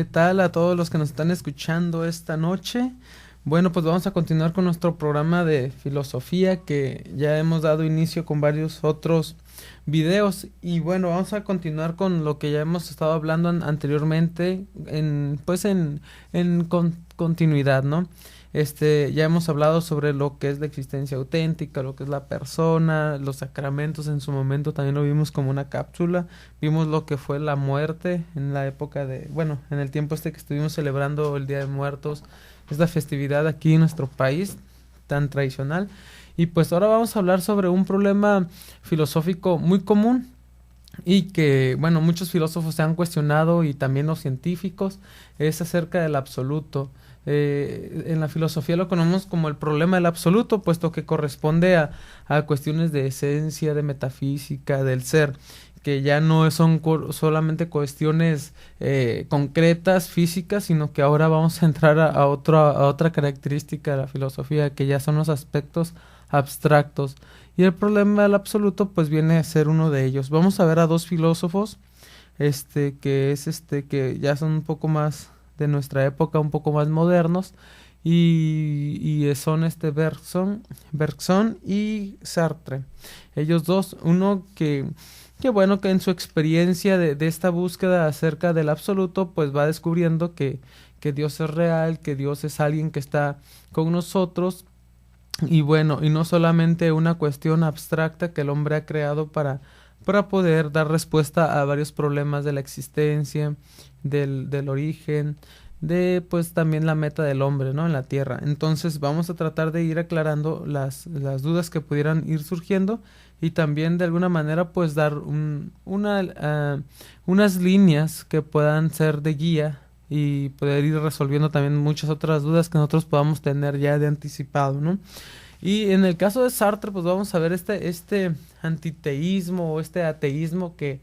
¿Qué tal a todos los que nos están escuchando esta noche? Bueno, pues vamos a continuar con nuestro programa de filosofía que ya hemos dado inicio con varios otros videos y bueno, vamos a continuar con lo que ya hemos estado hablando anteriormente en continuidad, ¿no? Ya hemos hablado sobre lo que es la existencia auténtica, lo que es la persona, los sacramentos. En su momento también lo vimos como una cápsula. Vimos lo que fue la muerte en la época en el tiempo que estuvimos celebrando el Día de Muertos, esta festividad aquí en nuestro país tan tradicional. Y pues ahora vamos a hablar sobre un problema filosófico muy común y que, bueno, muchos filósofos se han cuestionado y también los científicos, es acerca del absoluto. En la filosofía lo conocemos como el problema del absoluto, puesto que corresponde a cuestiones de esencia, de metafísica, del ser, que ya no son solamente cuestiones concretas, físicas, sino que ahora vamos a entrar a otra característica de la filosofía, que ya son los aspectos abstractos. Y el problema del absoluto pues viene a ser uno de ellos. Vamos a ver a dos filósofos que ya son un poco más de nuestra época, un poco más modernos, y son Bergson y Sartre. Ellos dos, uno que bueno, que en su experiencia de esta búsqueda acerca del absoluto, pues va descubriendo que Dios es real, que Dios es alguien que está con nosotros, y bueno, y no solamente una cuestión abstracta que el hombre ha creado para poder dar respuesta a varios problemas de la existencia, del origen, de pues también la meta del hombre, ¿no?, en la tierra. Entonces vamos a tratar de ir aclarando las dudas que pudieran ir surgiendo y también de alguna manera pues dar unas líneas que puedan ser de guía y poder ir resolviendo también muchas otras dudas que nosotros podamos tener ya de anticipado, ¿no? Y en el caso de Sartre, pues vamos a ver este antiteísmo o este ateísmo que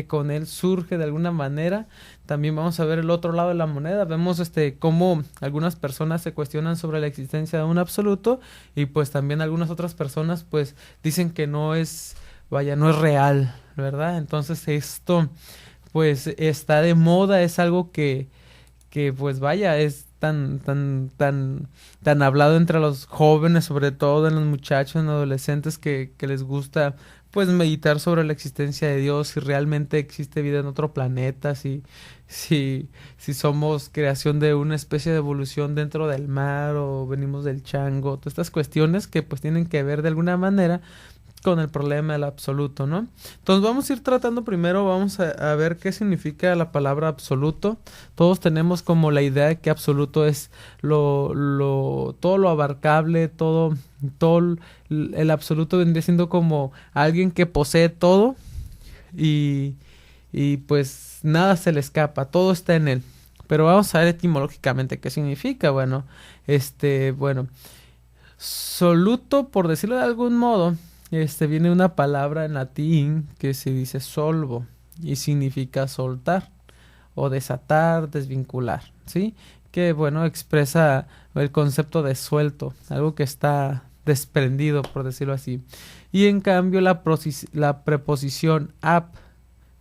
con él surge de alguna manera. También vamos a ver el otro lado de la moneda. Vemos cómo algunas personas se cuestionan sobre la existencia de un absoluto y pues también algunas otras personas pues dicen que no es real, ¿verdad? Entonces esto pues está de moda, es algo que pues es tan hablado entre los jóvenes, sobre todo en los muchachos, en los adolescentes que les gusta pues meditar sobre la existencia de Dios, si realmente existe vida en otro planeta, si somos creación de una especie de evolución dentro del mar o venimos del chango, todas estas cuestiones que pues tienen que ver de alguna manera con el problema del absoluto, ¿no? Entonces vamos a ir tratando primero, vamos a ver qué significa la palabra absoluto. Todos tenemos como la idea de que absoluto es todo lo abarcable, todo el absoluto vendría siendo como alguien que posee todo y pues nada se le escapa, todo está en él. Pero vamos a ver etimológicamente qué significa. Bueno, soluto, por decirlo de algún modo, viene una palabra en latín que se dice solvo y significa soltar o desatar, desvincular, ¿sí? Que bueno, expresa el concepto de suelto, algo que está desprendido, por decirlo así. Y en cambio la preposición ap,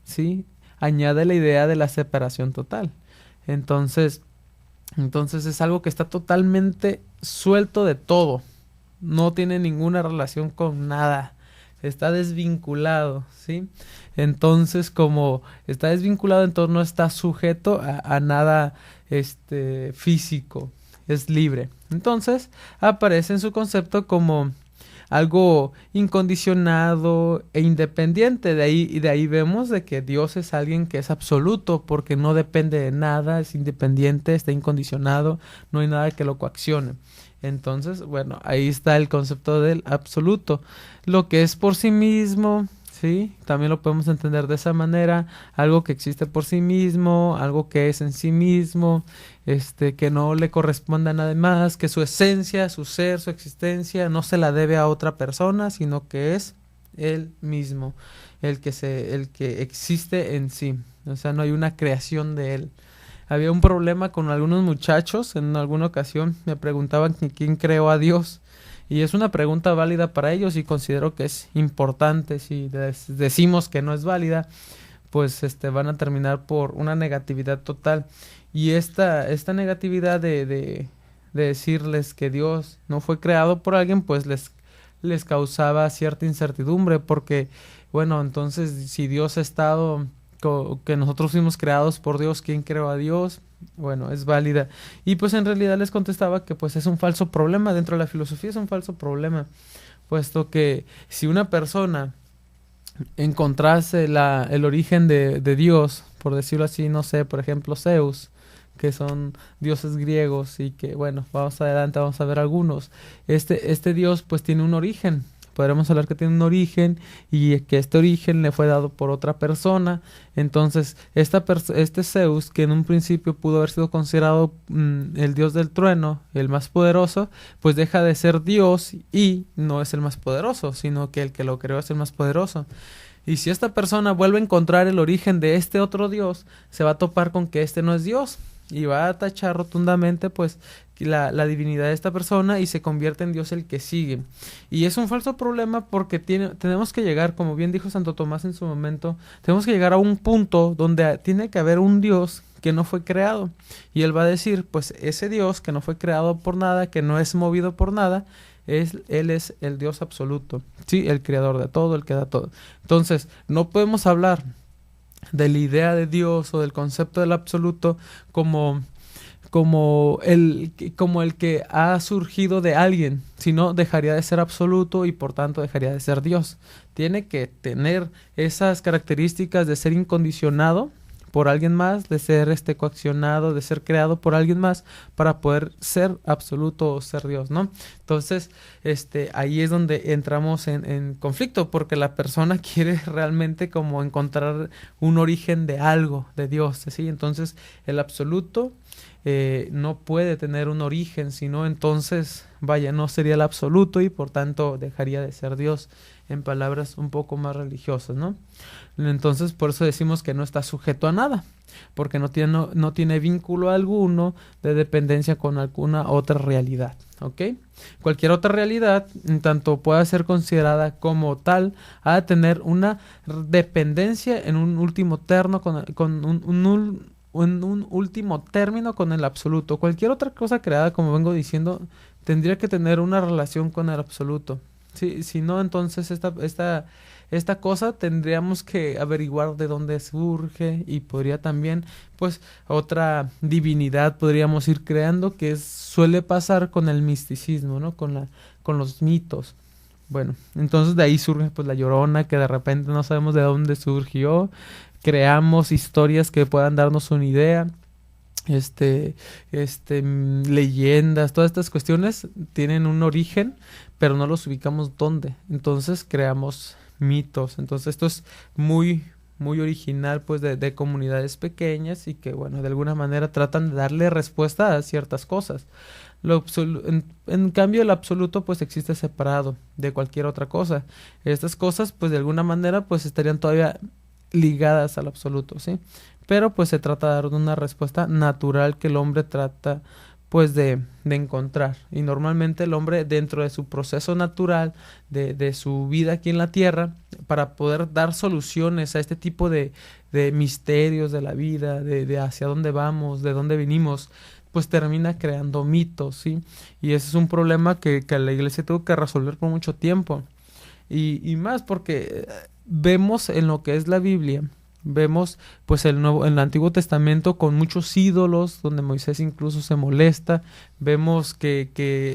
¿sí?, añade la idea de la separación total. Entonces es algo que está totalmente suelto de todo. No tiene ninguna relación con nada. Está desvinculado, ¿sí? Entonces, como está desvinculado, entonces no está sujeto a nada físico. Es libre. Entonces, aparece en su concepto como algo incondicionado e independiente. De ahí vemos de que Dios es alguien que es absoluto, porque no depende de nada, es independiente, está incondicionado, no hay nada que lo coaccione. Entonces, bueno, ahí está el concepto del absoluto. Lo que es por sí mismo, ¿sí? También lo podemos entender de esa manera. Algo que existe por sí mismo, algo que es en sí mismo, que no le corresponde a nada más, que su esencia, su ser, su existencia no se la debe a otra persona, sino que es él mismo, el que existe en sí. O sea, no hay una creación de él. Había un problema con algunos muchachos, en alguna ocasión me preguntaban quién creó a Dios, y es una pregunta válida para ellos y considero que es importante. Si decimos que no es válida, pues van a terminar por una negatividad total. Y esta negatividad de decirles que Dios no fue creado por alguien, pues les causaba cierta incertidumbre, porque, bueno, entonces si Dios ha estado, que nosotros fuimos creados por Dios, ¿quién creó a Dios? Bueno, es válida. Y pues en realidad les contestaba que pues es un falso problema, dentro de la filosofía es un falso problema, puesto que si una persona encontrase el origen de Dios, por decirlo así, no sé, por ejemplo Zeus, que son dioses griegos y que, bueno, vamos adelante, vamos a ver algunos. Este dios pues tiene un origen, podremos hablar que tiene un origen y que este origen le fue dado por otra persona. Entonces, este Zeus, que en un principio pudo haber sido considerado el dios del trueno, el más poderoso, pues deja de ser dios y no es el más poderoso, sino que el que lo creó es el más poderoso. Y si esta persona vuelve a encontrar el origen de este otro dios, se va a topar con que este no es Dios y va a tachar rotundamente pues la divinidad de esta persona y se convierte en Dios el que sigue. Y es un falso problema porque tenemos que llegar, como bien dijo Santo Tomás en su momento, tenemos que llegar a un punto donde tiene que haber un Dios que no fue creado. Y él va a decir, pues ese Dios que no fue creado por nada, que no es movido por nada, él es el Dios absoluto, sí, el creador de todo, el que da todo. Entonces, no podemos hablar de la idea de Dios o del concepto del absoluto como el que ha surgido de alguien, sino dejaría de ser absoluto y por tanto dejaría de ser Dios. Tiene que tener esas características de ser incondicionado por alguien más, de ser coaccionado, de ser creado por alguien más para poder ser absoluto o ser Dios, ¿no? Entonces, ahí es donde entramos en conflicto, porque la persona quiere realmente como encontrar un origen de algo, de Dios, ¿sí? Entonces, el absoluto no puede tener un origen, sino entonces, vaya, no sería el absoluto y por tanto dejaría de ser Dios, en palabras un poco más religiosas, ¿no? Entonces, por eso decimos que no está sujeto a nada, porque no tiene vínculo alguno de dependencia con alguna otra realidad, ¿ok? Cualquier otra realidad, en tanto pueda ser considerada como tal, ha de tener una dependencia en un último un último término con el absoluto. Cualquier otra cosa creada, como vengo diciendo, tendría que tener una relación con el absoluto. Sí, si no, entonces esta cosa tendríamos que averiguar de dónde surge y podría también, pues, otra divinidad podríamos ir creando que suele pasar con el misticismo, ¿no? Con los mitos. Bueno, entonces de ahí surge pues la Llorona, que de repente no sabemos de dónde surgió, creamos historias que puedan darnos una idea. Leyendas, todas estas cuestiones tienen un origen, pero no los ubicamos dónde. Entonces creamos mitos. Entonces esto es muy, muy original pues de comunidades pequeñas y que, bueno, de alguna manera tratan de darle respuesta a ciertas cosas. En cambio, el absoluto pues existe separado de cualquier otra cosa. Estas cosas pues de alguna manera pues estarían todavía ligadas al absoluto, ¿sí? Pero pues se trata de dar una respuesta natural que el hombre trata pues de encontrar. Y normalmente el hombre, dentro de su proceso natural, de su vida aquí en la tierra, para poder dar soluciones a este tipo de misterios de la vida, de hacia dónde vamos, de dónde venimos, pues termina creando mitos, ¿sí? Y ese es un problema que la iglesia tuvo que resolver por mucho tiempo. Y más porque vemos en lo que es la Biblia, vemos pues en el Antiguo Testamento con muchos ídolos, donde Moisés incluso se molesta, vemos que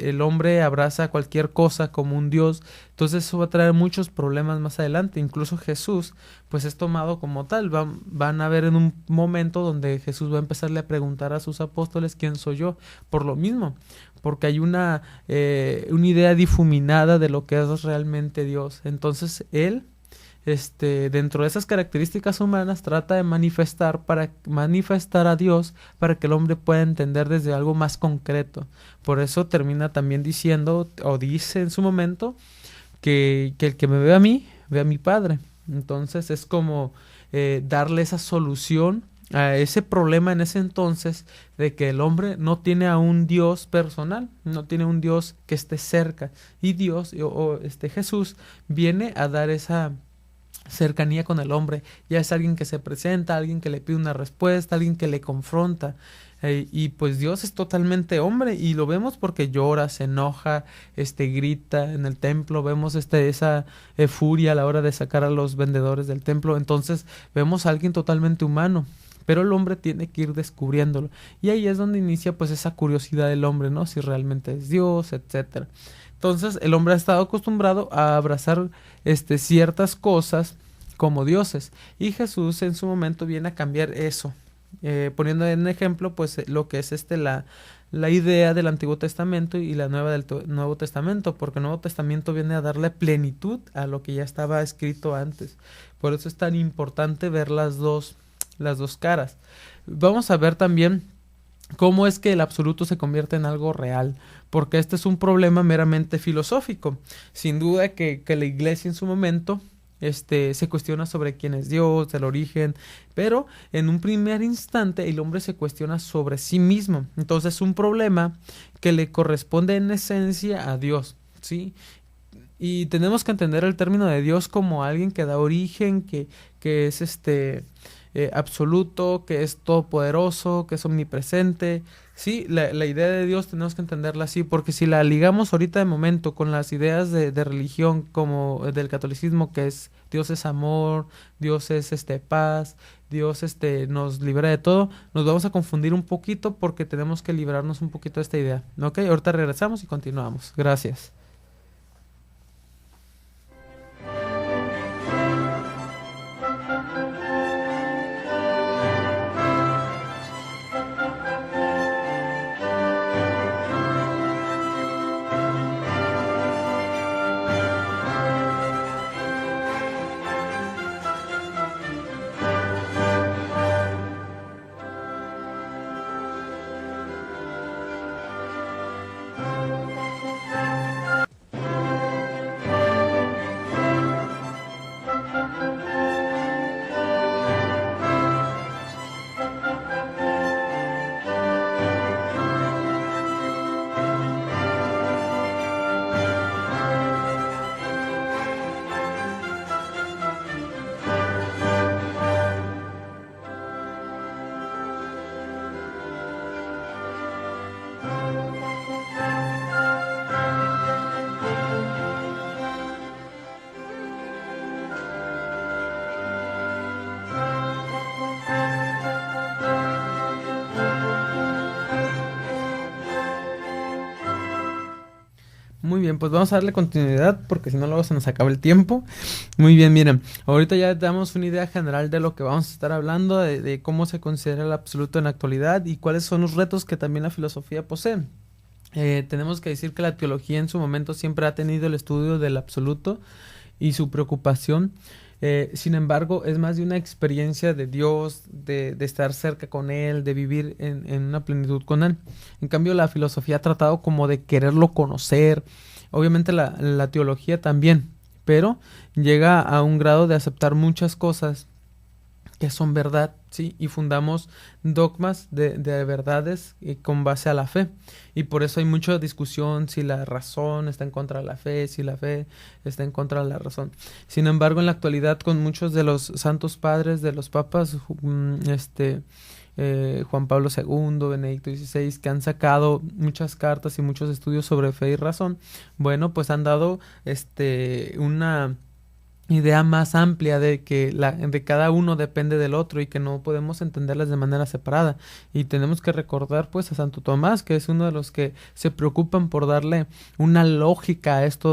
el hombre abraza cualquier cosa como un dios, entonces eso va a traer muchos problemas más adelante. Incluso Jesús pues es tomado como tal. Van a ver en un momento donde Jesús va a empezarle a preguntar a sus apóstoles quién soy yo, por lo mismo, porque hay una idea difuminada de lo que es realmente Dios. Entonces él, dentro de esas características humanas, trata de manifestar a Dios para que el hombre pueda entender desde algo más concreto. Por eso termina también diciendo, o dice en su momento, que el que me ve a mí, ve a mi Padre. Entonces es como darle esa solución a ese problema en ese entonces de que el hombre no tiene a un Dios personal, no tiene un Dios que esté cerca. Y Dios, Jesús, viene a dar esa cercanía con el hombre. Ya es alguien que se presenta, alguien que le pide una respuesta, alguien que le confronta. Y pues Dios es totalmente hombre y lo vemos porque llora, se enoja, grita en el templo, vemos esa furia a la hora de sacar a los vendedores del templo. Entonces vemos a alguien totalmente humano, pero el hombre tiene que ir descubriéndolo. Y ahí es donde inicia pues esa curiosidad del hombre, ¿no? Si realmente es Dios, etcétera. Entonces el hombre ha estado acostumbrado a abrazar ciertas cosas como dioses, y Jesús en su momento viene a cambiar eso, poniendo en ejemplo pues lo que es la idea del Antiguo Testamento y la nueva del Nuevo Testamento, porque el Nuevo Testamento viene a darle plenitud a lo que ya estaba escrito antes. Por eso es tan importante ver las dos caras. Vamos a ver también cómo es que el absoluto se convierte en algo real, porque este es un problema meramente filosófico. Sin duda que la iglesia en su momento se cuestiona sobre quién es Dios, el origen, pero en un primer instante el hombre se cuestiona sobre sí mismo. Entonces es un problema que le corresponde en esencia a Dios, ¿sí? Y tenemos que entender el término de Dios como alguien que da origen, que es absoluto, que es todopoderoso, que es omnipresente. Sí, la idea de Dios tenemos que entenderla así, porque si la ligamos ahorita de momento con las ideas de religión como del catolicismo, que es Dios es amor, Dios es paz, Dios nos libera de todo, nos vamos a confundir un poquito porque tenemos que librarnos un poquito de esta idea. Ok, ahorita regresamos y continuamos. Gracias. Muy bien, pues vamos a darle continuidad porque si no luego se nos acaba el tiempo. Muy bien, miren, ahorita ya damos una idea general de lo que vamos a estar hablando, de cómo se considera el absoluto en la actualidad y cuáles son los retos que también la filosofía posee. Tenemos que decir que la teología en su momento siempre ha tenido el estudio del absoluto y su preocupación. Sin embargo, es más de una experiencia de Dios, de estar cerca con Él, de vivir en una plenitud con Él. En cambio, la filosofía ha tratado como de quererlo conocer, obviamente la teología también, pero llega a un grado de aceptar muchas cosas que son verdad, ¿sí? Y fundamos dogmas de verdades con base a la fe. Y por eso hay mucha discusión si la razón está en contra de la fe, si la fe está en contra de la razón. Sin embargo, en la actualidad, con muchos de los santos padres, de los papas, Juan Pablo II, Benedicto XVI, que han sacado muchas cartas y muchos estudios sobre fe y razón, bueno, pues han dado una idea más amplia de que de cada uno depende del otro y que no podemos entenderlas de manera separada. Y tenemos que recordar pues a Santo Tomás, que es uno de los que se preocupan por darle una lógica a este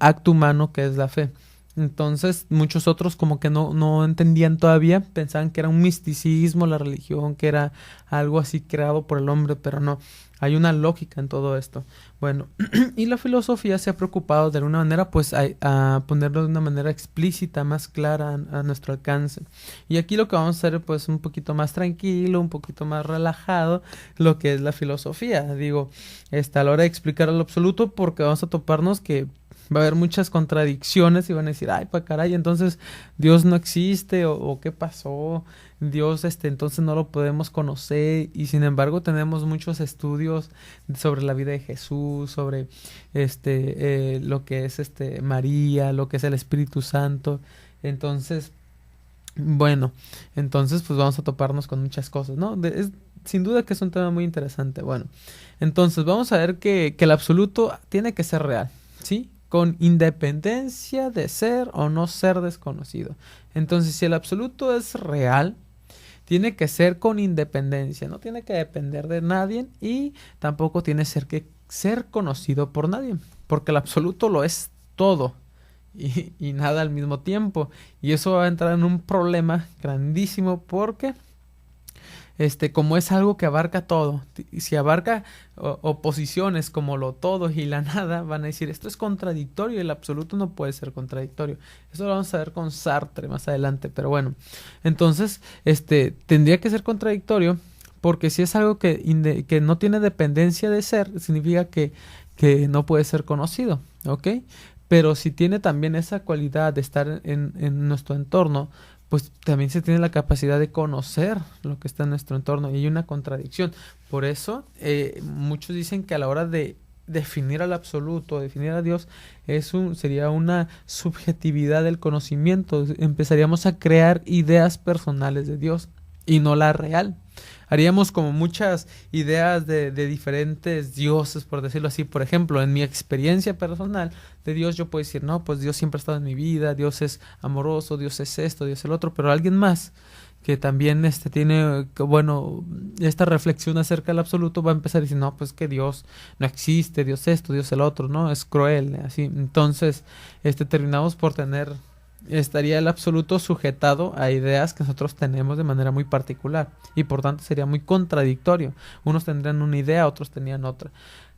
acto humano que es la fe. Entonces muchos otros como que no entendían todavía, pensaban que era un misticismo la religión, que era algo así creado por el hombre, pero no, hay una lógica en todo esto. Bueno, y la filosofía se ha preocupado de alguna manera pues a ponerlo de una manera explícita, más clara a nuestro alcance. Y aquí lo que vamos a hacer pues un poquito más tranquilo, un poquito más relajado, lo que es la filosofía. Digo, a la hora de explicar lo absoluto, porque vamos a toparnos que Va a haber muchas contradicciones y van a decir, ay, pa' caray, entonces Dios no existe o qué pasó, Dios entonces no lo podemos conocer y sin embargo tenemos muchos estudios sobre la vida de Jesús, sobre lo que es María, lo que es el Espíritu Santo. Entonces, bueno, entonces pues vamos a toparnos con muchas cosas, ¿no? Sin duda que es un tema muy interesante. Bueno, entonces vamos a ver que el absoluto tiene que ser real, ¿sí? Con independencia de ser o no ser desconocido. Entonces, si el absoluto es real, tiene que ser con independencia, no tiene que depender de nadie y tampoco tiene que ser conocido por nadie, porque el absoluto lo es todo y nada al mismo tiempo. Y eso va a entrar en un problema grandísimo porque como es algo que abarca todo, si abarca oposiciones como lo todo y la nada, van a decir, esto es contradictorio y el absoluto no puede ser contradictorio. Eso lo vamos a ver con Sartre más adelante, pero bueno. Entonces, tendría que ser contradictorio porque si es algo que no tiene dependencia de ser, significa que no puede ser conocido, ¿ok? Pero si tiene también esa cualidad de estar en nuestro entorno, pues también se tiene la capacidad de conocer lo que está en nuestro entorno y hay una contradicción. Por eso muchos dicen que a la hora de definir al absoluto, definir a Dios, sería una subjetividad del conocimiento. Empezaríamos a crear ideas personales de Dios y no la real. Haríamos como muchas ideas de diferentes dioses, por decirlo así. Por ejemplo, en mi experiencia personal de Dios, yo puedo decir, no, pues Dios siempre ha estado en mi vida, Dios es amoroso, Dios es esto, Dios es el otro, pero alguien más que también tiene, bueno, esta reflexión acerca del absoluto va a empezar a decir, no, pues que Dios no existe, Dios esto, Dios el otro, ¿no? Es cruel, así. Entonces, terminamos por estaría el absoluto sujetado a ideas que nosotros tenemos de manera muy particular y por tanto sería muy contradictorio. Unos tendrían una idea, otros tenían otra.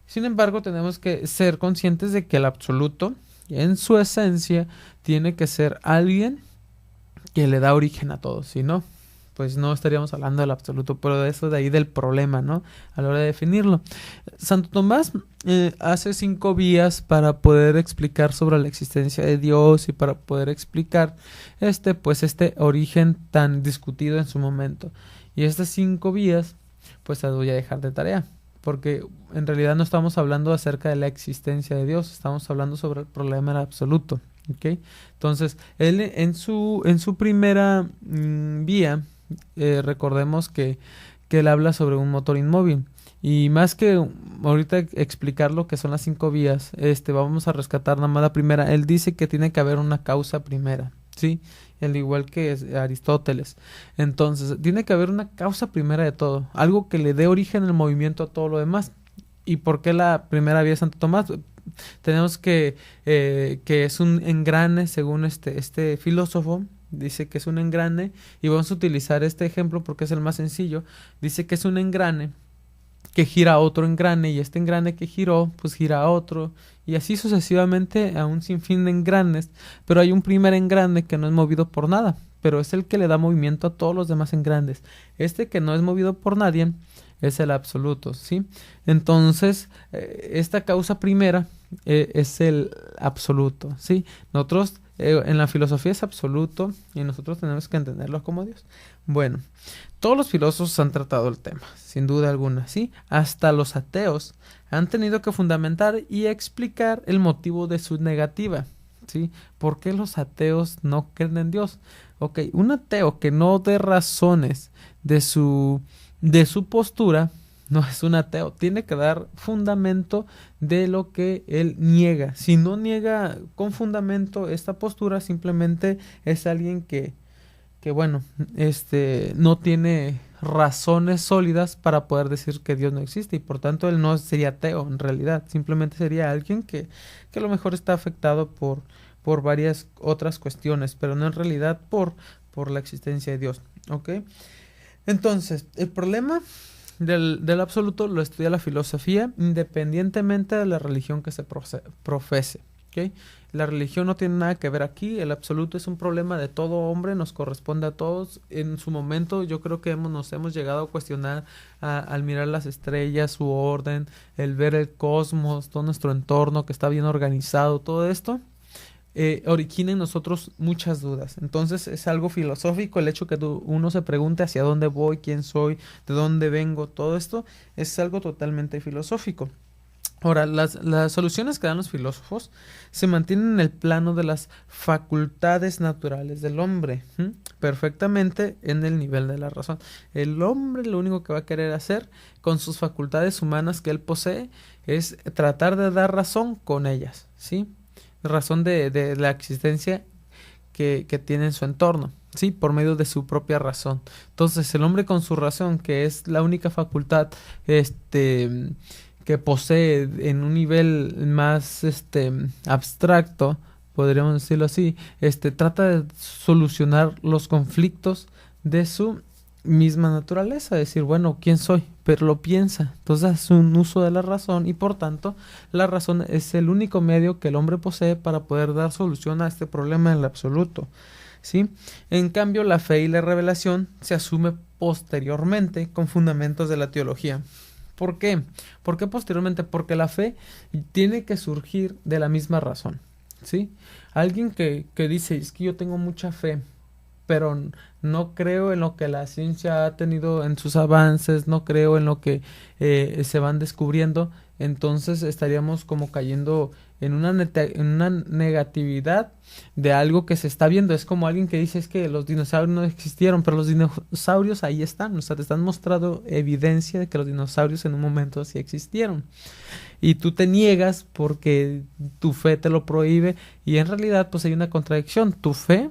Sin embargo, tenemos que ser conscientes de que el absoluto, en su esencia, tiene que ser alguien que le da origen a todo. Si no, pues no estaríamos hablando del absoluto, pero de eso de ahí del problema, ¿no? A la hora de definirlo. Santo Tomás hace 5 vías para poder explicar sobre la existencia de Dios y para poder explicar este origen tan discutido en su momento. Y estas 5 vías, pues las voy a dejar de tarea, porque en realidad no estamos hablando acerca de la existencia de Dios, estamos hablando sobre el problema del absoluto, ¿ok? Entonces, él en su primera vía, recordemos que él habla sobre un motor inmóvil y más que ahorita explicar lo que son las 5 vías, vamos a rescatar nada más la primera. Él dice que tiene que haber una causa primera, ¿sí? Al igual que Aristóteles. Entonces, tiene que haber una causa primera de todo, algo que le dé origen al movimiento a todo lo demás. ¿Y por qué la primera vía de Santo Tomás? Tenemos que es un engrane, según este filósofo. Dice que es un engrane y vamos a utilizar este ejemplo porque es el más sencillo. Dice que es un engrane que gira a otro engrane y este engrane que giró pues gira a otro y así sucesivamente a un sinfín de engranes, pero hay un primer engrane que no es movido por nada, pero es el que le da movimiento a todos los demás engranes. Que no es movido por nadie es el absoluto, ¿sí? Entonces, esta causa primera es el absoluto, ¿sí? Nosotros en la filosofía es absoluto y nosotros tenemos que entenderlo como Dios. Bueno, todos los filósofos han tratado el tema, sin duda alguna, ¿sí? Hasta los ateos han tenido que fundamentar y explicar el motivo de su negativa, ¿sí? ¿Por qué los ateos no creen en Dios? Ok, un ateo que no dé razones de su postura no es un ateo, tiene que dar fundamento de lo que él niega. Si no niega con fundamento esta postura, simplemente es alguien que bueno, no tiene razones sólidas para poder decir que Dios no existe y por tanto él no sería ateo en realidad, simplemente sería alguien que a lo mejor está afectado por varias otras cuestiones, pero no en realidad por la existencia de Dios, ¿ok? Entonces, el problema del absoluto lo estudia la filosofía independientemente de la religión que se profese, ¿ok? La religión no tiene nada que ver aquí, el absoluto es un problema de todo hombre, nos corresponde a todos. En su momento yo creo que nos hemos llegado a cuestionar al mirar las estrellas, su orden, el ver el cosmos, todo nuestro entorno que está bien organizado, todo esto origina en nosotros muchas dudas. Entonces es algo filosófico el hecho que uno se pregunte hacia dónde voy, quién soy, de dónde vengo, todo esto es algo totalmente filosófico. Ahora, las soluciones que dan los filósofos se mantienen en el plano de las facultades naturales del hombre, perfectamente en el nivel de la razón. El hombre lo único que va a querer hacer con sus facultades humanas que él posee es tratar de dar razón con ellas, ¿sí? Razón de la existencia que tiene en su entorno, ¿sí? Por medio de su propia razón. Entonces, el hombre con su razón, que es la única facultad, que posee en un nivel más abstracto, podríamos decirlo así, trata de solucionar los conflictos de su misma naturaleza, decir, bueno, ¿quién soy? Pero lo piensa, entonces es un uso de la razón y por tanto la razón es el único medio que el hombre posee para poder dar solución a este problema en el absoluto, ¿sí? En cambio, la fe y la revelación se asume posteriormente con fundamentos de la teología. ¿Por qué? ¿Por qué posteriormente? Porque la fe tiene que surgir de la misma razón, ¿sí? Alguien que dice, es que yo tengo mucha fe, pero no creo en lo que la ciencia ha tenido en sus avances, no creo en lo que se van descubriendo, entonces estaríamos como cayendo en una negatividad de algo que se está viendo. Es como alguien que dice es que los dinosaurios no existieron, pero los dinosaurios ahí están, o sea, te están mostrando evidencia de que los dinosaurios en un momento sí existieron. Y tú te niegas porque tu fe te lo prohíbe y en realidad pues hay una contradicción. Tu fe,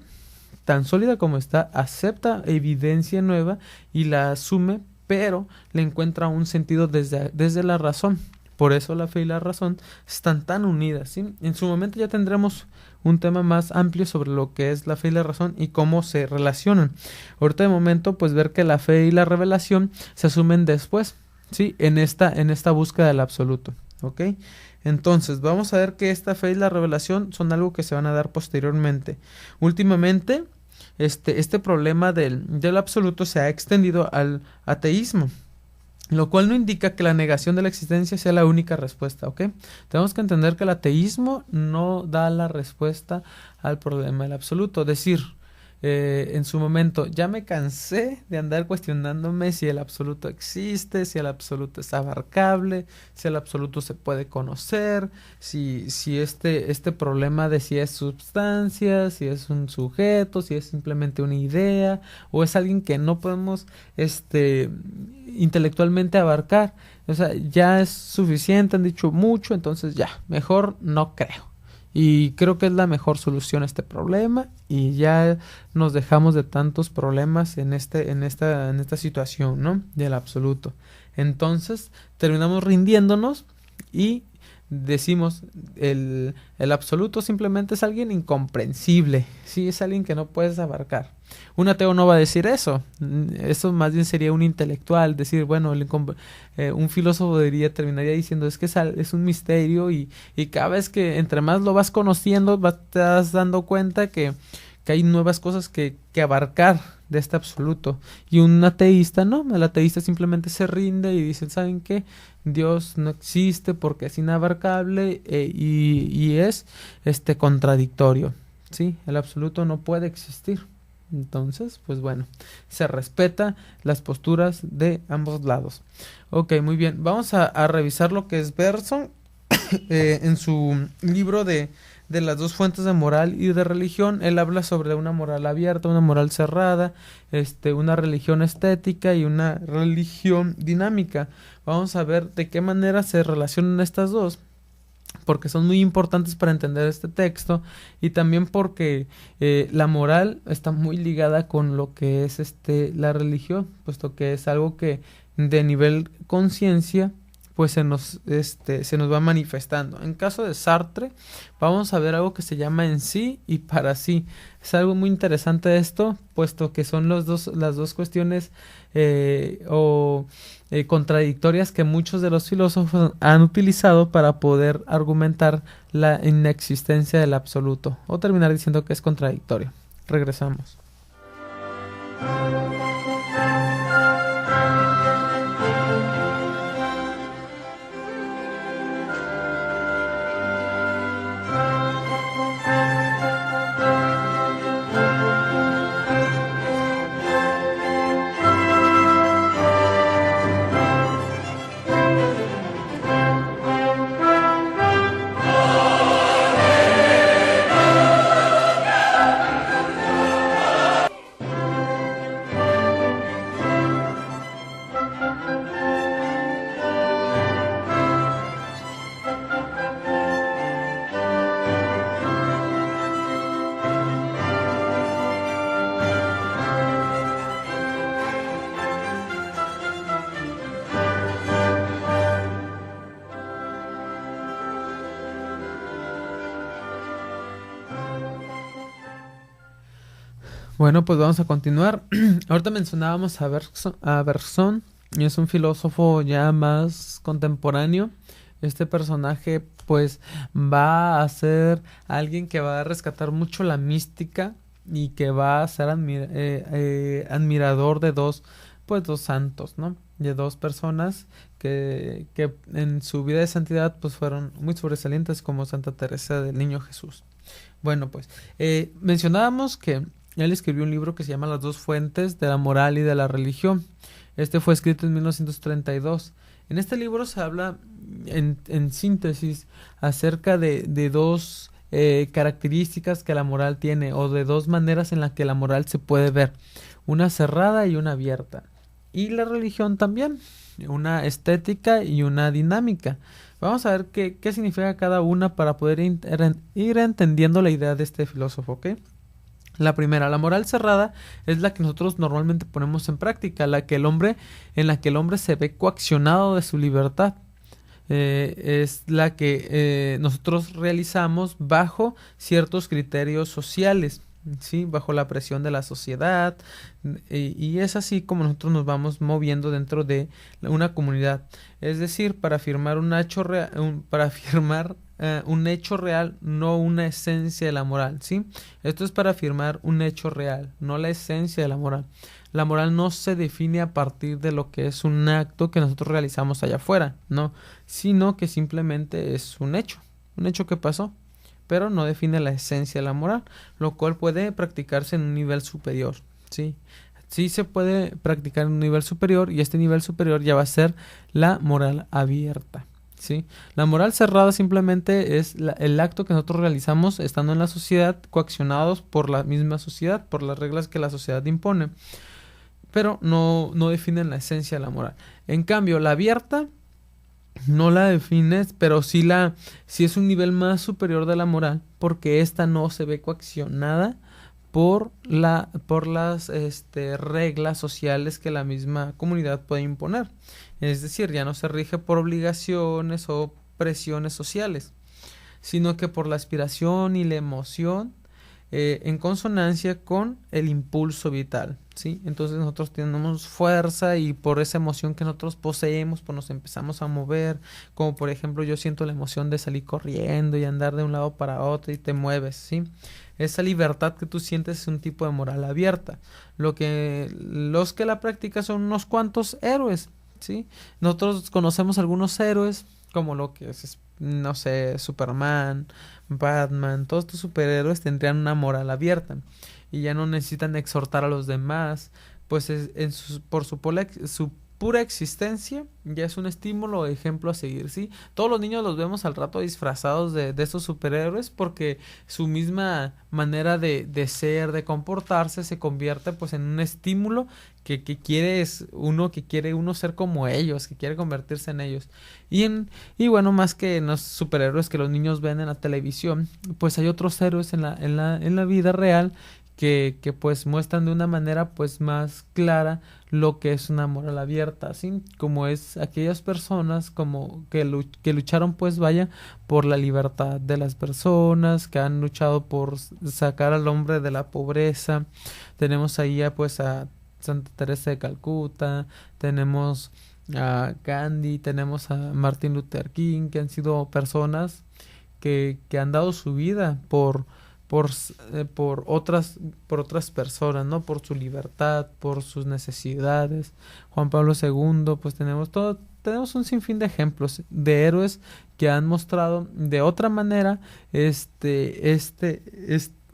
tan sólida como está, acepta evidencia nueva y la asume, pero le encuentra un sentido desde la razón. Por eso la fe y la razón están tan unidas, ¿sí? En su momento ya tendremos un tema más amplio sobre lo que es la fe y la razón y cómo se relacionan. Ahorita de momento, pues ver que la fe y la revelación se asumen después, ¿sí? En esta búsqueda del absoluto, ¿ok? Entonces, vamos a ver que esta fe y la revelación son algo que se van a dar posteriormente. Últimamente, este problema del absoluto se ha extendido al ateísmo, lo cual no indica que la negación de la existencia sea la única respuesta, ¿ok? Tenemos que entender que el ateísmo no da la respuesta al problema del absoluto. Decir, en su momento, ya me cansé de andar cuestionándome si el absoluto existe, si el absoluto es abarcable, si el absoluto se puede conocer, si este problema de si es sustancia, si es un sujeto, si es simplemente una idea, o es alguien que no podemos intelectualmente abarcar. O sea, ya es suficiente, han dicho mucho, entonces ya, mejor no creo. Y creo que es la mejor solución a este problema y ya nos dejamos de tantos problemas en esta situación, ¿no? Del absoluto. Entonces, terminamos rindiéndonos y decimos el absoluto simplemente es alguien incomprensible, sí, es alguien que no puedes abarcar. Un ateo no va a decir eso más bien sería un intelectual, decir, bueno, un filósofo terminaría diciendo es que es un misterio y cada vez que entre más lo vas conociendo te vas dando cuenta que hay nuevas cosas que abarcar de este absoluto. Y un ateísta no, el ateísta simplemente se rinde y dice, ¿saben qué? Dios no existe porque es inabarcable y es contradictorio, ¿sí? El absoluto no puede existir. Entonces, pues bueno, se respeta las posturas de ambos lados. Ok, muy bien. Vamos a revisar lo que es Bergson en su libro de las dos fuentes de moral y de religión. Él habla sobre una moral abierta, una moral cerrada, una religión estética y una religión dinámica. Vamos a ver de qué manera se relacionan estas dos, porque son muy importantes para entender este texto y también porque la moral está muy ligada con lo que es la religión, puesto que es algo que de nivel conciencia pues se nos va manifestando. En caso de Sartre, vamos a ver algo que se llama en sí y para sí. Es algo muy interesante esto, puesto que son las dos cuestiones contradictorias que muchos de los filósofos han utilizado para poder argumentar la inexistencia del absoluto, o terminar diciendo que es contradictorio. Regresamos. Bueno, pues vamos a continuar. Ahorita mencionábamos a Bergson, y es un filósofo ya más contemporáneo. Este personaje pues va a ser alguien que va a rescatar mucho la mística y que va a ser admirador de dos santos, ¿no? De dos personas que en su vida de santidad pues fueron muy sobresalientes, como Santa Teresa del Niño Jesús. Bueno, pues mencionábamos que él escribió un libro que se llama Las dos fuentes de la moral y de la religión. Este fue escrito en 1932. En este libro se habla en síntesis acerca de dos características que la moral tiene, o de dos maneras en las que la moral se puede ver, una cerrada y una abierta. Y la religión también, una estética y una dinámica. Vamos a ver qué significa cada una para poder ir entendiendo la idea de este filósofo, ¿ok? La primera, la moral cerrada, es la que nosotros normalmente ponemos en práctica, en la que el hombre se ve coaccionado de su libertad. Es la que nosotros realizamos bajo ciertos criterios sociales, ¿sí? Bajo la presión de la sociedad, y es así como nosotros nos vamos moviendo dentro de una comunidad. Es decir, para afirmar un hecho real, no una esencia de la moral, ¿sí? Esto es para afirmar un hecho real, no la esencia de la moral. La moral no se define a partir de lo que es un acto que nosotros realizamos allá afuera, no, sino que simplemente es un hecho que pasó, pero no define la esencia de la moral, lo cual puede practicarse en un nivel superior, ¿sí? Sí se puede practicar en un nivel superior, y este nivel superior ya va a ser la moral abierta, ¿sí? La moral cerrada simplemente es el acto que nosotros realizamos estando en la sociedad, coaccionados por la misma sociedad, por las reglas que la sociedad impone, pero no definen la esencia de la moral. En cambio, la abierta no la defines, pero sí es un nivel más superior de la moral, porque esta no se ve coaccionada por las reglas sociales que la misma comunidad puede imponer. Es decir, ya no se rige por obligaciones o presiones sociales, sino que por la aspiración y la emoción en consonancia con el impulso vital, ¿sí? Entonces nosotros tenemos fuerza, y por esa emoción que nosotros poseemos, pues nos empezamos a mover, como por ejemplo yo siento la emoción de salir corriendo y andar de un lado para otro, y te mueves, ¿sí? Esa libertad que tú sientes es un tipo de moral abierta. Los que la practican son unos cuantos héroes, ¿sí? Nosotros conocemos algunos héroes, como lo que es, no sé, Superman, Batman. Todos estos superhéroes tendrían una moral abierta y ya no necesitan exhortar a los demás, pues por su pura existencia ya es un estímulo o ejemplo a seguir, ¿sí? Todos los niños los vemos al rato disfrazados de estos superhéroes, porque su misma manera de ser, de comportarse, se convierte pues en un estímulo que quiere uno ser como ellos, que quiere convertirse en ellos. Y bueno, más que en los superhéroes que los niños ven en la televisión, pues hay otros héroes en la vida real que pues muestran de una manera pues más clara lo que es una moral abierta, así como es aquellas personas como que lucharon pues vaya por la libertad de las personas, que han luchado por sacar al hombre de la pobreza. Tenemos ahí pues a Santa Teresa de Calcuta, tenemos a Gandhi, tenemos a Martin Luther King, que han sido personas que han dado su vida por, por otras personas, ¿no? Por su libertad, por sus necesidades. Juan Pablo II, pues tenemos un sinfín de ejemplos de héroes que han mostrado de otra manera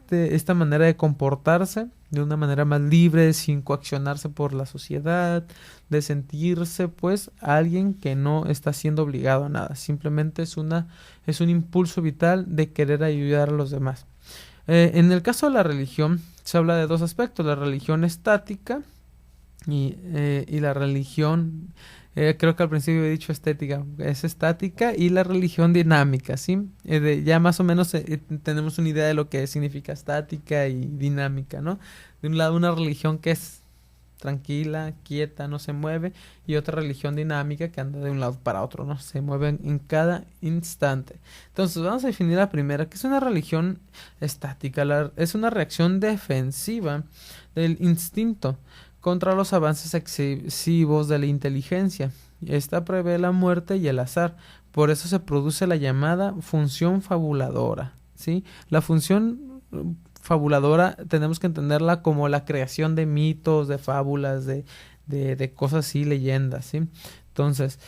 esta manera de comportarse de una manera más libre, sin coaccionarse por la sociedad, de sentirse pues alguien que no está siendo obligado a nada, simplemente es un impulso vital de querer ayudar a los demás. En el caso de la religión se habla de dos aspectos, la religión estática y la religión, creo que al principio he dicho estética, es estática, y la religión dinámica, ¿sí? Ya más o menos tenemos una idea de lo que significa estática y dinámica, ¿no? De un lado una religión que es tranquila, quieta, no se mueve, y otra religión dinámica que anda de un lado para otro, ¿no? Se mueve en cada instante. Entonces vamos a definir la primera, que es una religión estática. Es una reacción defensiva del instinto contra los avances excesivos de la inteligencia. Esta prevé la muerte y el azar. Por eso se produce la llamada función fabuladora, ¿sí? La función fabuladora tenemos que entenderla como la creación de mitos, de fábulas, de cosas así, leyendas, ¿sí? Entonces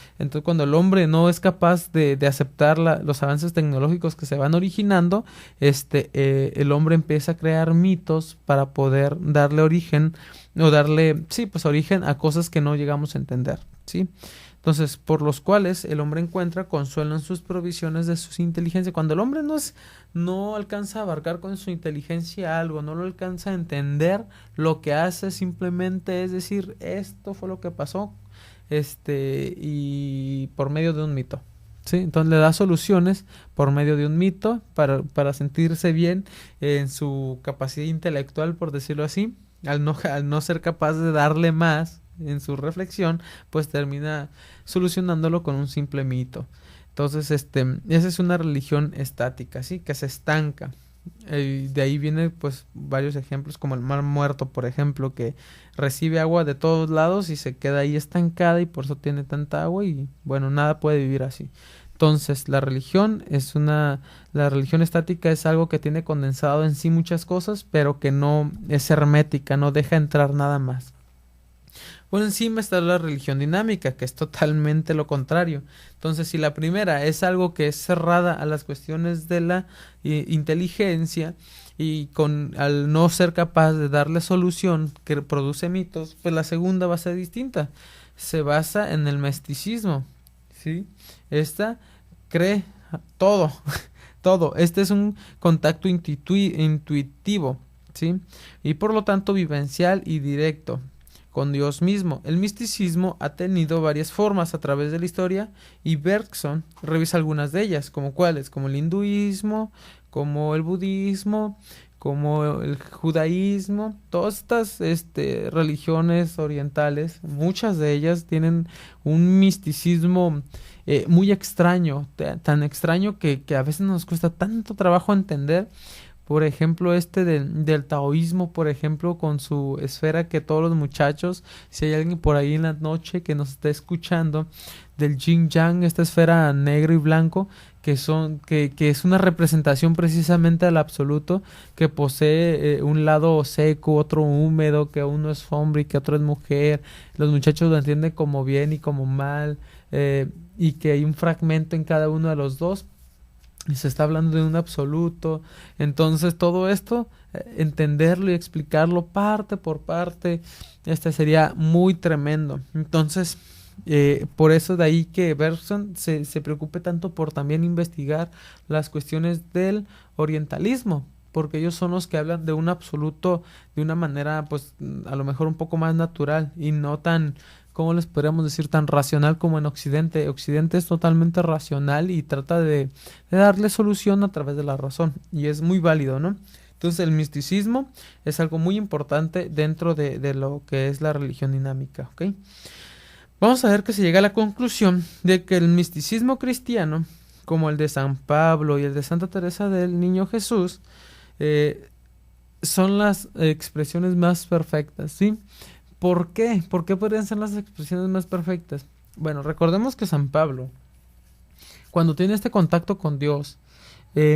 cuando el hombre no es capaz de aceptar los avances tecnológicos que se van originando, el hombre empieza a crear mitos para poder darle origen, o darle, sí, pues origen a cosas que no llegamos a entender, ¿sí? Entonces, por los cuales el hombre encuentra consuelo en sus provisiones de su inteligencia. Cuando el hombre no alcanza a abarcar con su inteligencia algo, no lo alcanza a entender, lo que hace simplemente es decir, esto fue lo que pasó, y por medio de un mito, ¿sí? Entonces le da soluciones por medio de un mito para sentirse bien en su capacidad intelectual, por decirlo así. Al no ser capaz de darle más en su reflexión, pues termina solucionándolo con un simple mito. Entonces, esa es una religión estática, ¿sí? Que se estanca. De ahí vienen pues varios ejemplos, como el Mar Muerto, por ejemplo, que recibe agua de todos lados y se queda ahí estancada, y por eso tiene tanta agua, y bueno, nada puede vivir así. Entonces, la religión estática es algo que tiene condensado en sí muchas cosas, pero que no es hermética, no deja entrar nada más. Por encima está la religión dinámica, que es totalmente lo contrario. Entonces, si la primera es algo que es cerrada a las cuestiones de la inteligencia, y al no ser capaz de darle solución, que produce mitos, pues la segunda va a ser distinta. Se basa en el misticismo, ¿sí? Esta cree todo, todo. Este es un contacto intuitivo, ¿sí? Y por lo tanto vivencial y directo con Dios mismo. El misticismo ha tenido varias formas a través de la historia, y Bergson revisa algunas de ellas, como cuáles, como el hinduismo, como el budismo, como el judaísmo. Todas estas religiones orientales, muchas de ellas tienen un misticismo muy extraño, tan extraño que a veces nos cuesta tanto trabajo entender. Por ejemplo, del taoísmo, por ejemplo, con su esfera, que todos los muchachos, si hay alguien por ahí en la noche que nos está escuchando, del yin yang, esta esfera negro y blanco, que es una representación precisamente del absoluto, que posee un lado seco, otro húmedo, que uno es hombre y que otro es mujer. Los muchachos lo entienden como bien y como mal, y que hay un fragmento en cada uno de los dos. Y se está hablando de un absoluto. Entonces todo esto, entenderlo y explicarlo parte por parte, sería muy tremendo. Entonces, por eso de ahí que Bergson se preocupe tanto por también investigar las cuestiones del orientalismo, porque ellos son los que hablan de un absoluto de una manera, pues, a lo mejor un poco más natural, y no tan, ¿cómo les podríamos decir?, tan racional como en Occidente. Occidente es totalmente racional y trata de darle solución a través de la razón, y es muy válido, ¿no? Entonces el misticismo es algo muy importante dentro de lo que es la religión dinámica, ¿ok? Vamos a ver que se llega a la conclusión de que el misticismo cristiano, como el de San Pablo y el de Santa Teresa del Niño Jesús, son las expresiones más perfectas, ¿sí? ¿Por qué? ¿Por qué podrían ser las expresiones más perfectas? Bueno, recordemos que San Pablo, cuando tiene este contacto con Dios,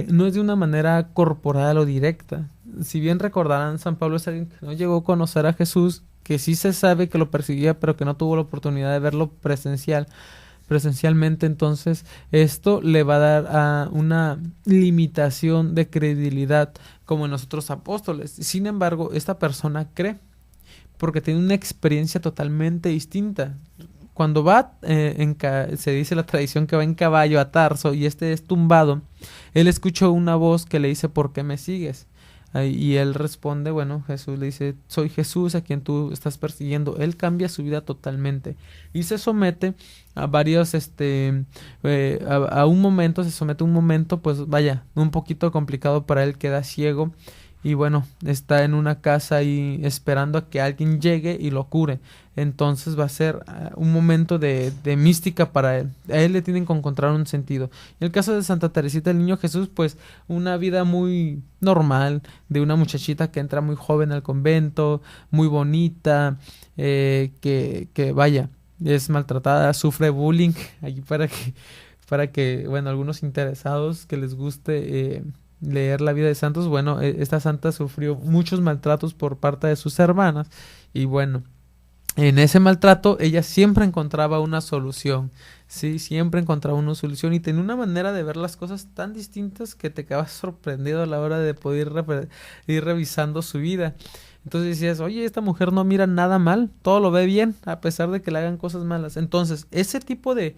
no es de una manera corporal o directa. Si bien recordarán, San Pablo es alguien que no llegó a conocer a Jesús, que sí se sabe que lo perseguía, pero que no tuvo la oportunidad de verlo presencialmente. Entonces esto le va a dar a una limitación de credibilidad como en los otros apóstoles. Sin embargo, esta persona cree porque tiene una experiencia totalmente distinta. Cuando va, se dice la tradición que va en caballo a Tarso y este es tumbado, él escuchó una voz que le dice: ¿por qué me sigues? Y él responde, bueno, Jesús le dice: soy Jesús a quien tú estás persiguiendo. Él cambia su vida totalmente y se somete a varios, a un momento, se somete a un momento, pues vaya, un poquito complicado para él, queda ciego. Y bueno, está en una casa ahí esperando a que alguien llegue y lo cure. Entonces va a ser un momento de mística para él. A él le tienen que encontrar un sentido. En el caso de Santa Teresita del Niño Jesús, pues una vida muy normal de una muchachita que entra muy joven al convento, muy bonita, que vaya, es maltratada, sufre bullying. Allí para que, bueno, algunos interesados que les guste leer la vida de santos, bueno, esta santa sufrió muchos maltratos por parte de sus hermanas y bueno, en ese maltrato ella siempre encontraba una solución, sí, siempre encontraba una solución y tenía una manera de ver las cosas tan distintas que te quedabas sorprendido a la hora de poder ir revisando su vida. Entonces decías: oye, esta mujer no mira nada mal, todo lo ve bien, a pesar de que le hagan cosas malas. Entonces, ese tipo de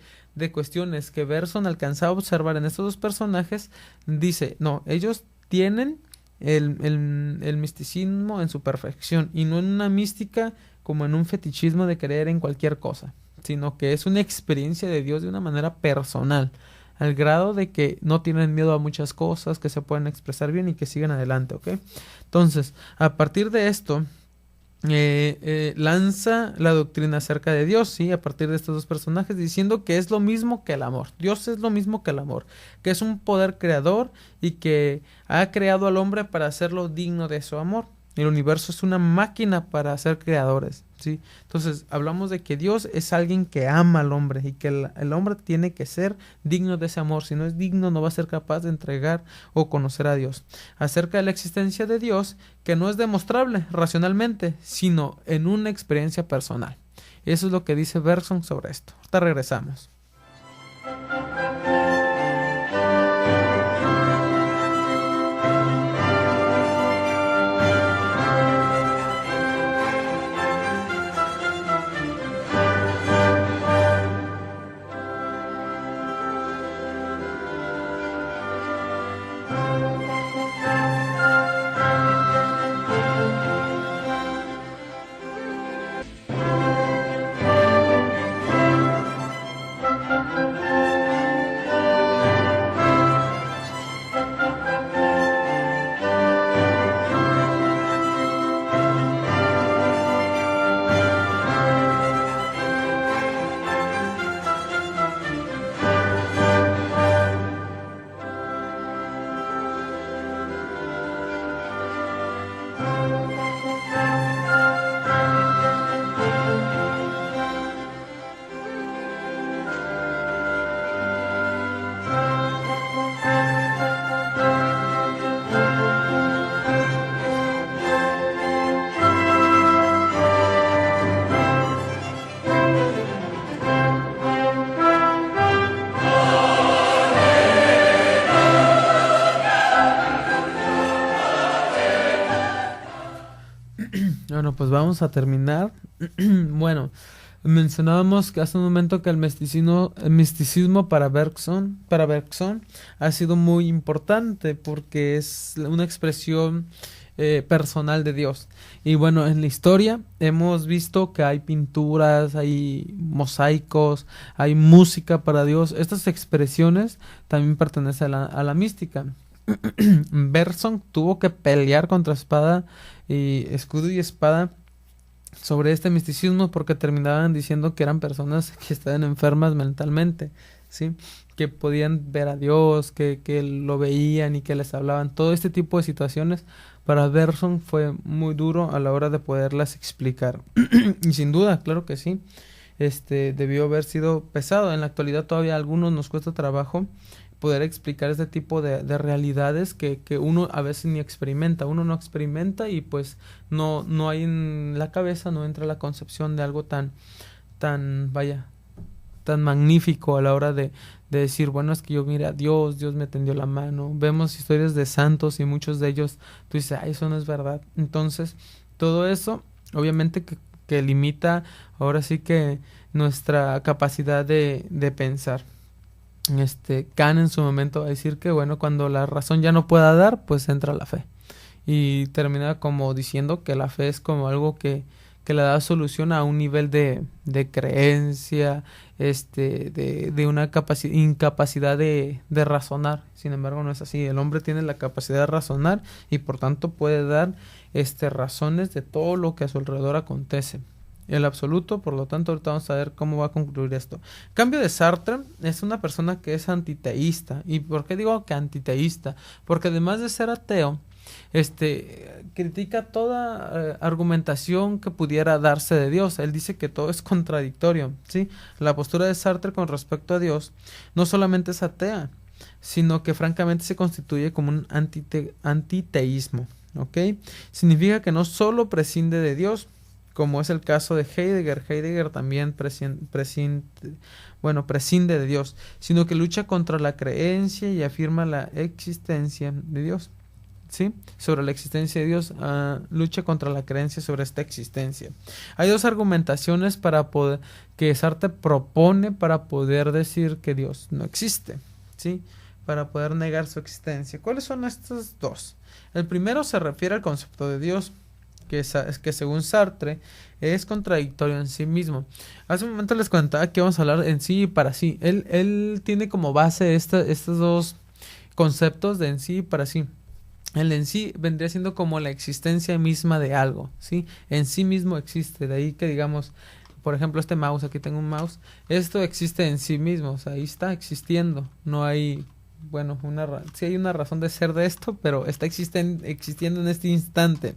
cuestiones que Bergson alcanzaba a observar en estos dos personajes, dice: no, ellos tienen el misticismo en su perfección, y no en una mística como en un fetichismo de creer en cualquier cosa, sino que es una experiencia de Dios de una manera personal, al grado de que no tienen miedo a muchas cosas, que se pueden expresar bien y que siguen adelante, ¿ok? Entonces, a partir de esto, lanza la doctrina acerca de Dios, ¿sí? A partir de estos dos personajes, diciendo que es lo mismo que el amor. Dios es lo mismo que el amor, que es un poder creador y que ha creado al hombre para hacerlo digno de su amor. El universo es una máquina para ser creadores, ¿sí? Entonces hablamos de que Dios es alguien que ama al hombre y que el hombre tiene que ser digno de ese amor. Si no es digno, no va a ser capaz de entregar o conocer a Dios. Acerca de la existencia de Dios, que no es demostrable racionalmente, sino en una experiencia personal. Eso es lo que dice Bergson sobre esto. Ahorita regresamos. Bueno, pues vamos a terminar. Bueno, mencionábamos que hace un momento que el misticismo para Bergson ha sido muy importante porque es una expresión personal de Dios. Y bueno, en la historia hemos visto que hay pinturas, hay mosaicos, hay música para Dios. Estas expresiones también pertenecen a la mística. Bergson tuvo que pelear contra escudo y espada sobre este misticismo porque terminaban diciendo que eran personas que estaban enfermas mentalmente, ¿sí? Que podían ver a Dios, que lo veían y que les hablaban. Todo este tipo de situaciones para Bergson fue muy duro a la hora de poderlas explicar. Y sin duda, claro que sí, debió haber sido pesado. En la actualidad todavía a algunos nos cuesta trabajo poder explicar este tipo de realidades que uno a veces ni experimenta. Uno no experimenta y pues no hay en la cabeza, no entra la concepción de algo vaya, tan magnífico a la hora de decir, bueno, es que yo mira a Dios me tendió la mano. Vemos historias de santos y muchos de ellos, tú dices, ay, eso no es verdad. Entonces, todo eso, obviamente que limita ahora sí que nuestra capacidad de pensar. Kant en su momento va a decir que bueno, cuando la razón ya no pueda dar, pues entra la fe. Y termina como diciendo que la fe es como algo que le da solución a un nivel de creencia, de una incapacidad de razonar. Sin embargo, no es así. El hombre tiene la capacidad de razonar y por tanto puede dar razones de todo lo que a su alrededor acontece. El absoluto, por lo tanto, ahorita vamos a ver cómo va a concluir esto. Cambio de Sartre es una persona que es antiteísta. ¿Y por qué digo que antiteísta? Porque además de ser ateo, critica toda argumentación que pudiera darse de Dios. Él dice que todo es contradictorio, ¿sí? La postura de Sartre con respecto a Dios no solamente es atea, sino que francamente se constituye como un antiteísmo, ¿ok? Significa que no solo prescinde de Dios, como es el caso de Heidegger. Heidegger también prescinde de Dios, sino que lucha contra la creencia y afirma la existencia de Dios. ¿Sí? Sobre la existencia de Dios, lucha contra la creencia sobre esta existencia. Hay dos argumentaciones que Sartre propone para poder decir que Dios no existe, ¿sí? Para poder negar su existencia. ¿Cuáles son estos dos? El primero se refiere al concepto de Dios, que según Sartre es contradictorio en sí mismo. Hace un momento les contaba que vamos a hablar en sí y para sí. Él tiene como base estos dos conceptos de en sí y para sí. El en sí vendría siendo como la existencia misma de algo, ¿sí? En sí mismo existe, de ahí que digamos, por ejemplo, este mouse, aquí tengo un mouse, esto existe en sí mismo, o sea, ahí está existiendo, no hay, bueno, sí hay una razón de ser de esto, pero está existiendo en este instante.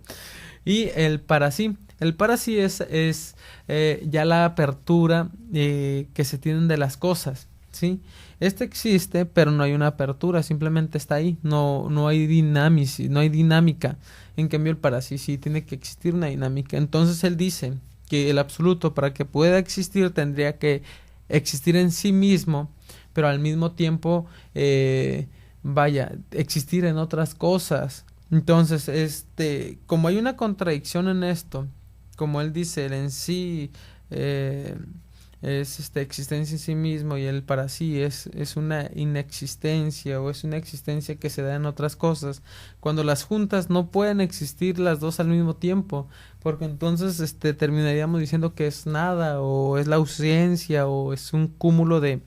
Y el para sí es ya la apertura que se tienen de las cosas, ¿sí? Existe, pero no hay una apertura, simplemente está ahí, no hay dinámica. En cambio el para sí tiene que existir una dinámica. Entonces él dice que el absoluto, para que pueda existir, tendría que existir en sí mismo, pero al mismo tiempo existir en otras cosas. Entonces, como hay una contradicción en esto, como él dice, el en sí es existencia en sí mismo y el para sí es una inexistencia o es una existencia que se da en otras cosas. Cuando las juntas no pueden existir las dos al mismo tiempo, porque entonces terminaríamos diciendo que es nada o es la ausencia o es un cúmulo de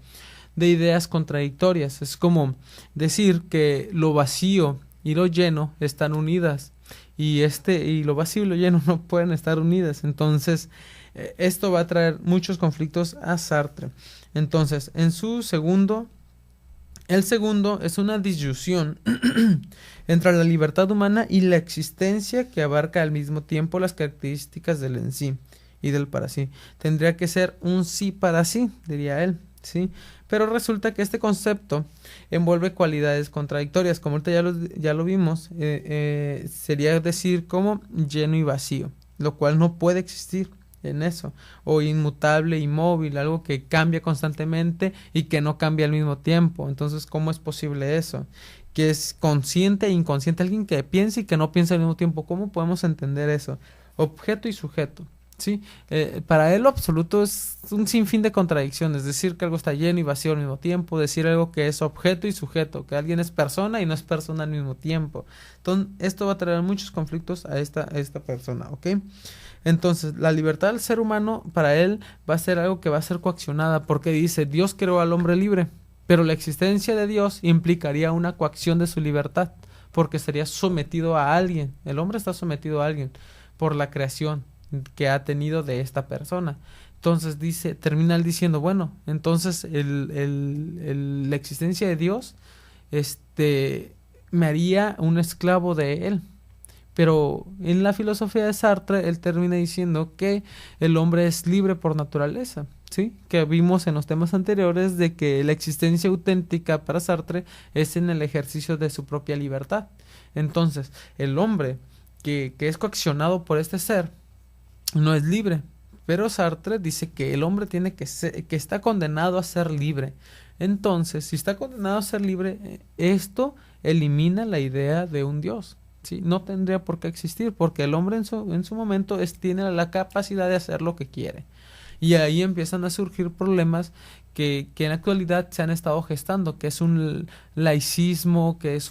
ideas contradictorias. Es como decir que lo vacío y lo lleno están unidas y lo vacío y lo lleno no pueden estar unidas. Entonces esto va a traer muchos conflictos a Sartre. Entonces, el segundo es una disyunción entre la libertad humana y la existencia que abarca al mismo tiempo las características del en sí y del para sí. Tendría que ser un sí para sí, diría él, ¿sí? Pero resulta que este concepto envuelve cualidades contradictorias, como ahorita ya lo vimos, sería decir como lleno y vacío, lo cual no puede existir en eso, o inmutable, inmóvil, algo que cambia constantemente y que no cambia al mismo tiempo. Entonces, ¿cómo es posible eso? Que es consciente e inconsciente, alguien que piensa y que no piensa al mismo tiempo. ¿Cómo podemos entender eso? Objeto y sujeto, ¿sí? Para él lo absoluto es un sinfín de contradicciones, decir que algo está lleno y vacío al mismo tiempo, decir algo que es objeto y sujeto, que alguien es persona y no es persona al mismo tiempo. Entonces, esto va a traer muchos conflictos a esta persona, ¿ok? Entonces, la libertad del ser humano para él va a ser algo que va a ser coaccionada, porque dice, Dios creó al hombre libre, Pero la existencia de Dios implicaría una coacción de su libertad, porque sería sometido a alguien. El hombre está sometido a alguien por la creación que ha tenido de esta persona. Entonces termina él diciendo, bueno, entonces la existencia de Dios me haría un esclavo de él. Pero en la filosofía de Sartre, él termina diciendo que el hombre es libre por naturaleza, ¿sí? Que vimos en los temas anteriores de que la existencia auténtica para Sartre es en el ejercicio de su propia libertad. Entonces, el hombre que es coaccionado por este ser no es libre. Pero Sartre dice que el hombre tiene que está condenado a ser libre. Entonces, si está condenado a ser libre, esto elimina la idea de un Dios. ¿Sí? No tendría por qué existir, porque el hombre en su momento tiene la capacidad de hacer lo que quiere. Y ahí empiezan a surgir problemas que en la actualidad se han estado gestando, que es un laicismo, que es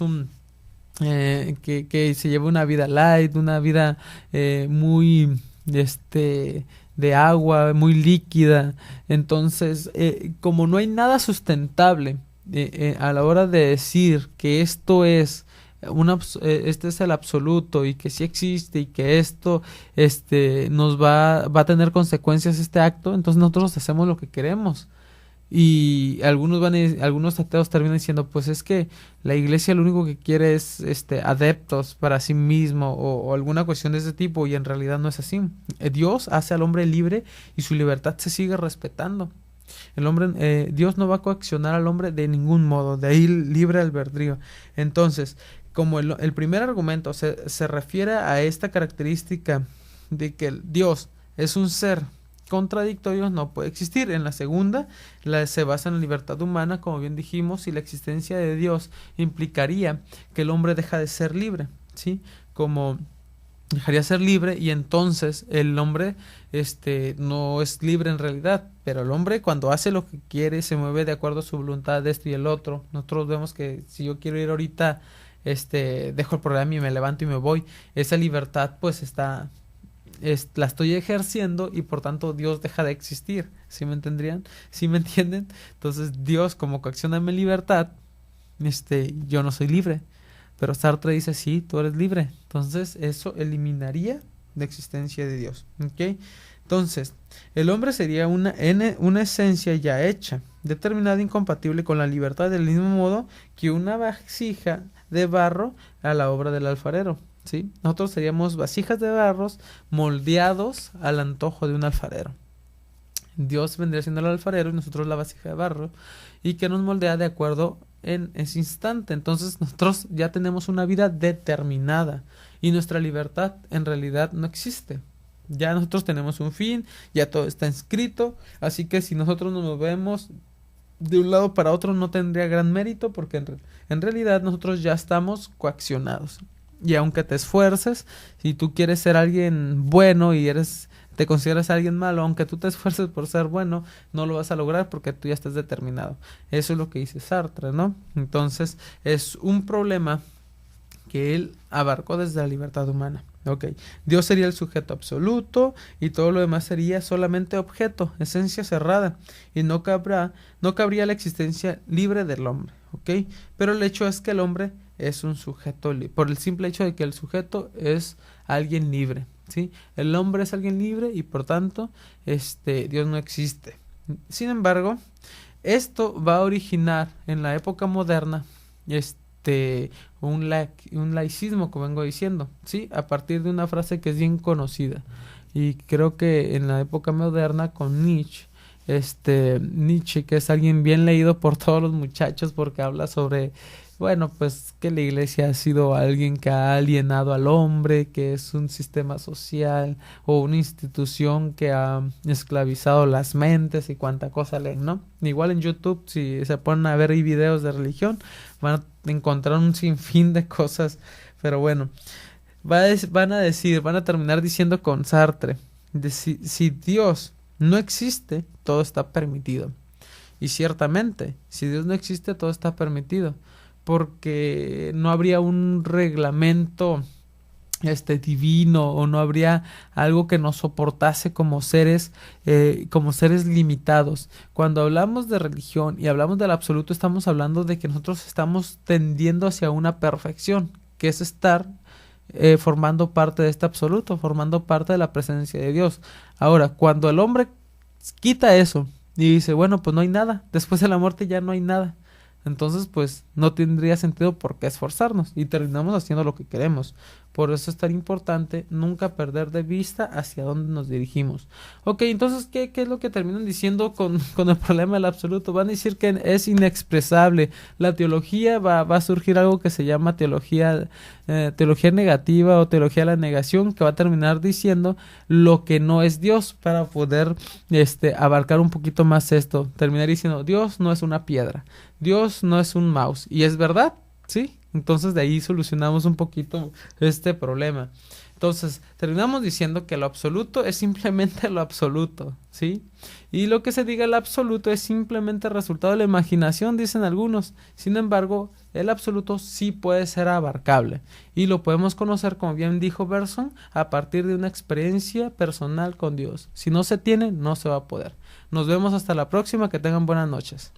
que se lleva una vida light, una vida muy de agua, muy líquida. Entonces, como no hay nada sustentable a la hora de decir que esto es este es el absoluto y que sí existe y que esto nos va a tener consecuencias este acto, entonces nosotros hacemos lo que queremos. Y algunos ateos terminan diciendo, pues es que la iglesia lo único que quiere es adeptos para sí mismo o alguna cuestión de ese tipo, y en realidad no es así. Dios hace al hombre libre y su libertad se sigue respetando. Dios no va a coaccionar al hombre de ningún modo, de ahí libre albedrío. Entonces, como el primer argumento se refiere a esta característica de que Dios es un ser contradictorio, no puede existir. En la segunda, se basa en la libertad humana, como bien dijimos, y la existencia de Dios implicaría que el hombre deja de ser libre, ¿sí? Como dejaría de ser libre y entonces el hombre no es libre en realidad, pero el hombre cuando hace lo que quiere se mueve de acuerdo a su voluntad de esto y el otro. Nosotros vemos que si yo quiero ir ahorita, dejo el programa y me levanto y me voy, esa libertad pues la estoy ejerciendo y por tanto Dios deja de existir. ¿Sí me entendrían? ¿Sí me entienden? Entonces Dios como coacciona mi libertad, yo no soy libre. Pero Sartre dice, sí, tú eres libre. Entonces eso eliminaría la existencia de Dios. ¿Ok? Entonces, el hombre sería una esencia ya hecha, determinada, incompatible con la libertad, del mismo modo que una vasija de barro a la obra del alfarero. ¿Sí? Nosotros seríamos vasijas de barros moldeados al antojo de un alfarero. Dios vendría siendo el alfarero y nosotros la vasija de barro, y que nos moldea de acuerdo en ese instante. Entonces nosotros ya tenemos una vida determinada y nuestra libertad en realidad no existe. Ya nosotros tenemos un fin, ya todo está escrito, así que si nosotros nos movemos de un lado para otro no tendría gran mérito, porque en realidad nosotros ya estamos coaccionados. Y aunque te esfuerces, si tú quieres ser alguien bueno y te consideras alguien malo, aunque tú te esfuerces por ser bueno, no lo vas a lograr porque tú ya estás determinado. Eso es lo que dice Sartre, ¿no? Entonces, es un problema que él abarcó desde la libertad humana. Ok, Dios sería el sujeto absoluto y todo lo demás sería solamente objeto, esencia cerrada, y no cabría la existencia libre del hombre. Ok, pero el hecho es que el hombre es un sujeto por el simple hecho de que el sujeto es alguien libre, ¿sí? El hombre es alguien libre y por tanto Dios no existe. Sin embargo, esto va a originar en la época moderna un laicismo, como vengo diciendo, ¿sí? A partir de una frase que es bien conocida, y creo que en la época moderna con Nietzsche, que es alguien bien leído por todos los muchachos porque habla sobre, bueno, pues que la iglesia ha sido alguien que ha alienado al hombre, que es un sistema social o una institución que ha esclavizado las mentes y cuánta cosa leen, ¿no? Igual en YouTube, si se ponen a ver videos de religión, van a encontrar un sinfín de cosas, pero bueno, van a terminar diciendo con Sartre, si Dios no existe, todo está permitido. Y ciertamente, si Dios no existe, todo está permitido, porque no habría un reglamento divino, o no habría algo que nos soportase como seres limitados. Cuando hablamos de religión y hablamos del absoluto, estamos hablando de que nosotros estamos tendiendo hacia una perfección, que es estar formando parte de este absoluto, formando parte de la presencia de Dios. Ahora, cuando el hombre quita eso y dice, bueno, pues no hay nada, después de la muerte ya no hay nada, entonces pues no tendría sentido por qué esforzarnos y terminamos haciendo lo que queremos. Por eso es tan importante nunca perder de vista hacia dónde nos dirigimos. Ok, entonces, ¿qué es lo que terminan diciendo con el problema del absoluto? Van a decir que es inexpresable. La teología va a surgir algo que se llama teología negativa o teología de la negación, que va a terminar diciendo lo que no es Dios, para poder abarcar un poquito más esto. Terminar diciendo, Dios no es una piedra, Dios no es un mouse. Y es verdad, ¿sí? Entonces de ahí solucionamos un poquito este problema. Entonces terminamos diciendo que lo absoluto es simplemente lo absoluto, ¿sí? Y lo que se diga el absoluto es simplemente el resultado de la imaginación, dicen algunos. Sin embargo, el absoluto sí puede ser abarcable y lo podemos conocer, como bien dijo Bergson, a partir de una experiencia personal con Dios. Si no se tiene, no se va a poder. Nos vemos hasta la próxima, que tengan buenas noches.